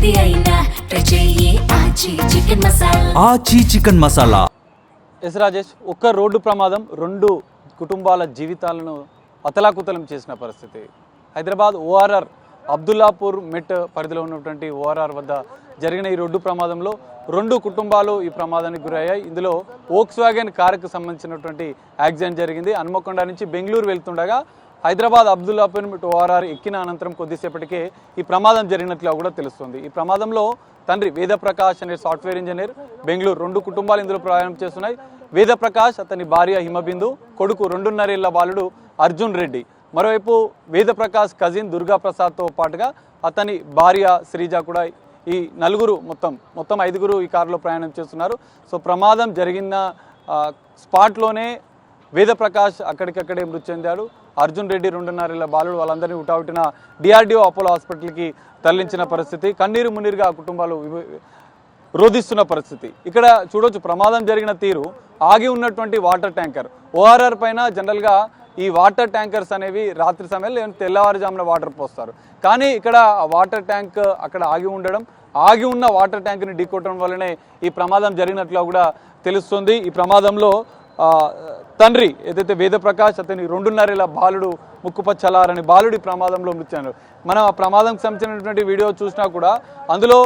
ఏది అయినా ట్రై చెయ్యి ఆచి చికెన్ మసాలా. ఆచి చికెన్ మసాలా. ఎస్ రాజేష్, ఒక్క రోడ్డు ప్రమాదం 2 కుటుంబాల జీవితాలను అతలాకుతలం చేసిన పరిస్థితి. హైదరాబాద్ ఓఆర్ఆర్ అబ్దుల్లాపూర్ మెట్ పరిధిలో ఉన్నటువంటి ఓఆర్ఆర్ వద్ద జరిగిన ఈ రోడ్డు ప్రమాదంలో 2 కుటుంబాలు ఈ ప్రమాదానికి గురయ్యాయి. ఇందులో వోక్స్వాగన్ కారుకు సంబంధించినటువంటి యాక్సిడెంట్ జరిగింది. హన్మకొండ నుంచి బెంగళూరు వెళ్తుండగా హైదరాబాద్ అబ్దుల్లాపూర్ మెట్ ఓఆర్ఆర్ ఎక్కిన అనంతరం కొద్దిసేపటికే ఈ ప్రమాదం జరిగినట్లుగా కూడా తెలుస్తుంది. ఈ ప్రమాదంలో తండ్రి వేదప్రకాష్ అనే సాఫ్ట్వేర్ ఇంజనీర్, బెంగళూరు 2 కుటుంబాలు ఇందులో ప్రయాణం చేస్తున్నాయి. వేదప్రకాష్, అతని భార్య హిమబిందు, కొడుకు 2.5 ఏళ్ల బాలుడు అర్జున్ రెడ్డి. మరోవైపు వేదప్రకాష్ కజిన్ దుర్గా ప్రసాద్తో పాటుగా అతని భార్య శ్రీజ కూడా ఈ మొత్తం 5 ఈ కారులో ప్రయాణం చేస్తున్నారు. సో ప్రమాదం జరిగిన స్పాట్లోనే వేదప్రకాష్ అక్కడికక్కడే మృతి చెందాడు. అర్జున్ రెడ్డి 2.5 ఏళ్ల బాలుడు వాళ్ళందరినీ ఉటావుటిన డిఆర్డిఓ అపోలో హాస్పిటల్కి తరలించిన పరిస్థితి. కన్నీరు మున్నీరుగా ఆ కుటుంబాలు రోధిస్తున్న పరిస్థితి. ఇక్కడ చూడొచ్చు ప్రమాదం జరిగిన తీరు. ఆగి ఉన్నటువంటి వాటర్ ట్యాంకర్ ఓఆర్ఆర్ పైన జనరల్గా ఈ వాటర్ ట్యాంకర్స్ అనేవి రాత్రి సమయంలో తెల్లవారుజామున వాటర్ పోస్తారు. కానీ ఇక్కడ వాటర్ ట్యాంక్ అక్కడ ఆగి ఉన్న వాటర్ ట్యాంక్ని ఢీకొట్టడం వల్లనే ఈ ప్రమాదం జరిగినట్లుగా కూడా తెలుస్తుంది. ఈ ప్రమాదంలో తండ్రి ఏదైతే వేదప్రకాష్, అతని 2.5 ఏళ్ల బాలుడు ముక్కుపచ్చలారని బాలుడి ప్రమాదంలో మృతి చెందాడు. మనం ఆ ప్రమాదంకి సంబంధించినటువంటి వీడియో చూసినా కూడా అందులో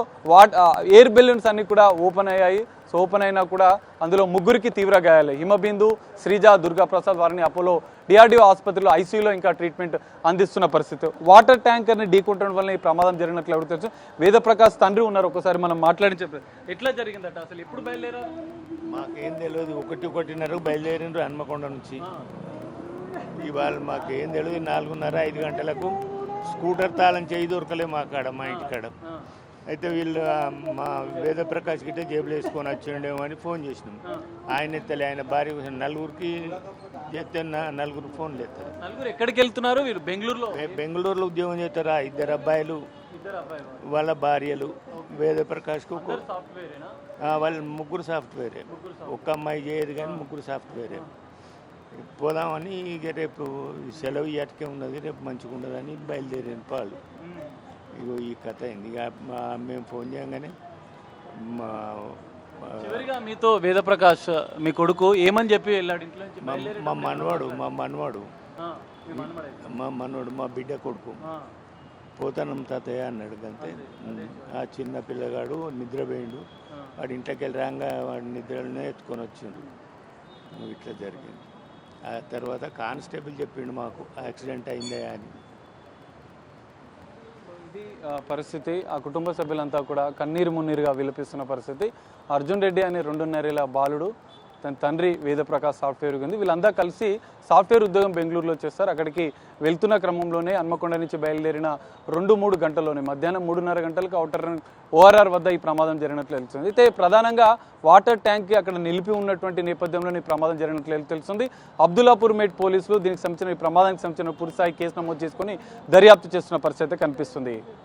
ఎయిర్ బెలూన్స్ అన్నీ కూడా ఓపెన్ అయ్యాయి. సో ఓపెన్ అయినా కూడా అందులో 3కి తీవ్ర గాయాలు. హిమబిందు, శ్రీజ, దుర్గా ప్రసాద్ వారిని అపోలో డిఆర్డిఓ ఆసుపత్రిలో ఐసీయూలో ఇంకా ట్రీట్మెంట్ అందిస్తున్న పరిస్థితి. వాటర్ ట్యాంకర్ని ఢీకొట్టడం వల్ల ఈ ప్రమాదం జరిగినట్లు ఎవరు తెలుసు. వేదప్రకాష్ తండ్రి ఉన్నారు, ఒకసారి మనం మాట్లాడి చెప్పారు ఎట్లా జరిగిందట, అసలు ఎప్పుడు బయలుదేరారు? మాకేం తెలియదు. 1:30 బయలుదేరిండ్రు హన్మకొండ నుంచి. ఇవాళ మాకేం తెలియదు. 4:30-5 గంటలకు స్కూటర్ తాళం చేయి దొరకలే మా ఇంటికాడ. అయితే వీళ్ళు మా వేదప్రకాష్ గిట్టే జేబులు వేసుకొని వచ్చిండేమో అని ఫోన్ చేసినాం. ఆయన ఎత్తలే. ఆయన భార్య 4కి చేస్తే 4 ఫోన్లు ఎత్తారు. 4 ఎక్కడికి వెళ్తున్నారు? వీళ్ళు బెంగళూరులో ఉద్యోగం చేస్తారా? 2 అబ్బాయిలు, వాళ్ళ భార్యలు. వేదప్రకాష్కు వాళ్ళు 3 సాఫ్ట్వేరే. ఒక్క అమ్మాయి చేయదు కానీ 3 సాఫ్ట్వేరే. పోదామని ఇక రేపు సెలవు ఇటుకే ఉన్నది, రేపు మంచిగా ఉండదని బయలుదేరిన పాలు. ఇగో ఈ కథ అయింది. ఇక మేము ఫోన్ చేయగానే చివరిగా మీతో వేదప్రకాష్ మీ కొడుకు ఏమని చెప్పి వెళ్ళాడు ఇంట్లో నుంచి? మా మనవాడు మా బిడ్డ కొడుకు పోతానం తాతయ్య అన్నాడు. అంతే. ఆ చిన్న పిల్లగాడు నిద్రపోయిండు. వాడి ఇంట్లోకి వెళ్ళి రాగా వాడి నిద్రలోనే ఎత్తుకొని వచ్చిండు. ఇట్లా జరిగింది. ఆ తర్వాత కానిస్టేబుల్ చెప్పిండు మాకు యాక్సిడెంట్ అయిందే అని. ఇది పరిస్థితి. ఆ కుటుంబ సభ్యులంతా కూడా కన్నీరు మున్నీరుగా విలపిస్తున్న పరిస్థితి. అర్జున్ రెడ్డి అనే 2.5 ఏళ్ల బాలుడు, తన తండ్రి వేదప్రకాష్ సాఫ్ట్వేర్ ఉంది. వీళ్ళంతా కలిసి సాఫ్ట్వేర్ ఉద్యోగం బెంగళూరులో చేస్తారు. అక్కడికి వెళ్తున్న క్రమంలోనే హన్మకొండ నుంచి బయలుదేరిన 2-3 గంటల్లోనే మధ్యాహ్నం 3:30 గంటలకు ఓఆర్ఆర్ వద్ద ఈ ప్రమాదం జరిగినట్లు తెలుస్తుంది. అయితే ప్రధానంగా వాటర్ ట్యాంక్కి అక్కడ నిలిపి ఉన్నటువంటి నేపథ్యంలోనే ఈ ప్రమాదం జరిగినట్లు తెలుస్తుంది. అబ్దుల్లాపూర్ మెట్ పోలీసులు దీనికి సంబంధించిన ఈ ప్రమాదానికి సంబంధించిన పూర్తిస్థాయి కేసు నమోదు చేసుకొని దర్యాప్తు చేస్తున్న పరిస్థితి కనిపిస్తుంది.